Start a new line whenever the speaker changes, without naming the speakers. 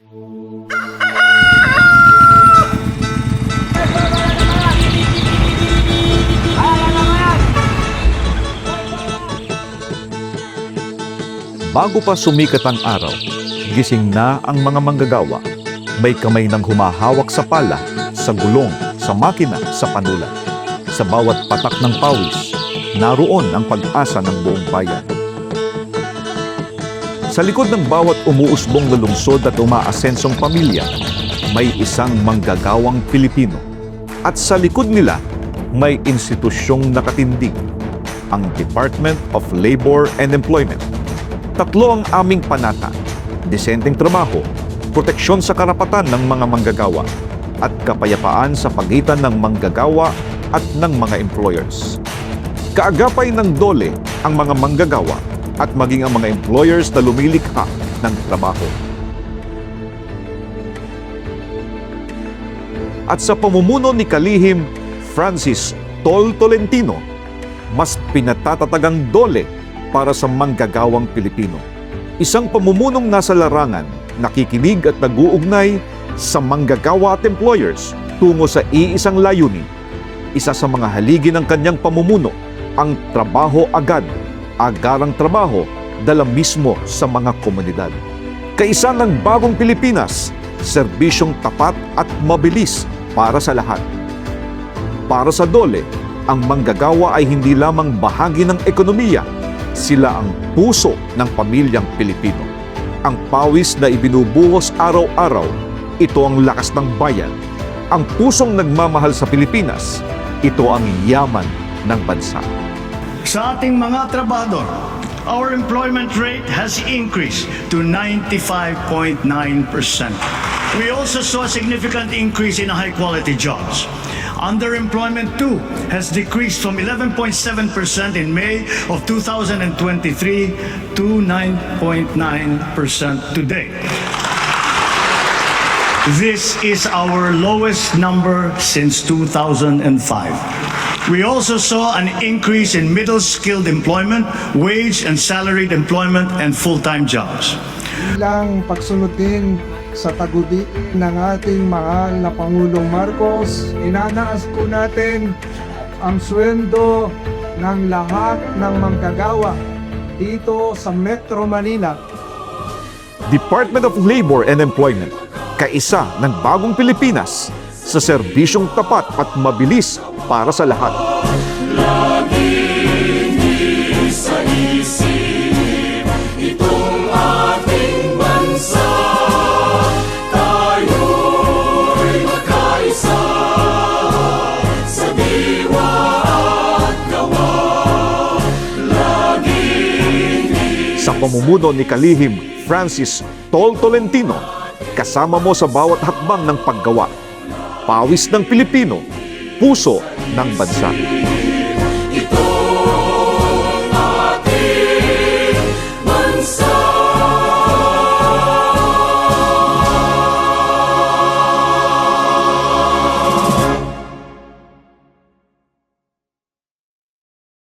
Bago pa sumikat ang araw, gising na ang mga manggagawa. May kamay nang humahawak sa pala, sa gulong, sa makina, sa panulat. Sa bawat patak ng pawis, naroon ang pag-asa ng buong bayan. Sa likod ng bawat umuusbong na lungsod at umaasensong pamilya, may isang manggagawang Pilipino. At sa likod nila, may institusyong nakatindig, ang Department of Labor and Employment. Tatlo ang aming panata: disenteng trabaho, proteksyon sa karapatan ng mga manggagawa, at kapayapaan sa pagitan ng manggagawa at ng mga employers. Kaagapay ng DOLE ang mga manggagawa at maging ang mga employers na lumilikha ng trabaho. At sa pamumuno ni Kalihim Francis Tol Tolentino, mas pinatatatag ang DOLE para sa manggagawang Pilipino. Isang pamumunong nasa larangan, nakikinig at nag-uugnay sa manggagawa at employers tungo sa iisang layunin. Isa sa mga haligi ng kanyang pamumuno, ang trabaho agad, agarang trabaho, dala mismo sa mga komunidad. Kaisa ng bagong Pilipinas, serbisyong tapat at mabilis para sa lahat. Para sa DOLE, ang manggagawa ay hindi lamang bahagi ng ekonomiya, sila ang puso ng pamilyang Pilipino. Ang pawis na ibinubuhos araw-araw, ito ang lakas ng bayan. Ang pusong nagmamahal sa Pilipinas, ito ang yaman ng bansa.
Sa ating mga trabahador, our employment rate has increased to 95.9%. We also saw a significant increase in high-quality jobs. Underemployment too has decreased from 11.7% in May of 2023 to 9.9% today. This is our lowest number since 2005. We also saw an increase in middle-skilled employment, wage and salaried employment, and full-time jobs.
Bilang pagsunod din sa tagudi ng ating mahal na Pangulong Marcos, inanaas po natin ang sweldo ng lahat ng manggagawa dito sa Metro Manila.
Department of Labor and Employment, kaisa ng bagong Pilipinas sa serbisyong tapat at mabilis para sa lahat.
Laging isa isip itong ating bansa, tayo'y magkaisa sa diwa at gawa.
Sa pamumuno ni Kalihim Francis Tol Tolentino, kasama mo sa bawat hakbang ng paggawa. Pawis ng Pilipino, puso ng bansa.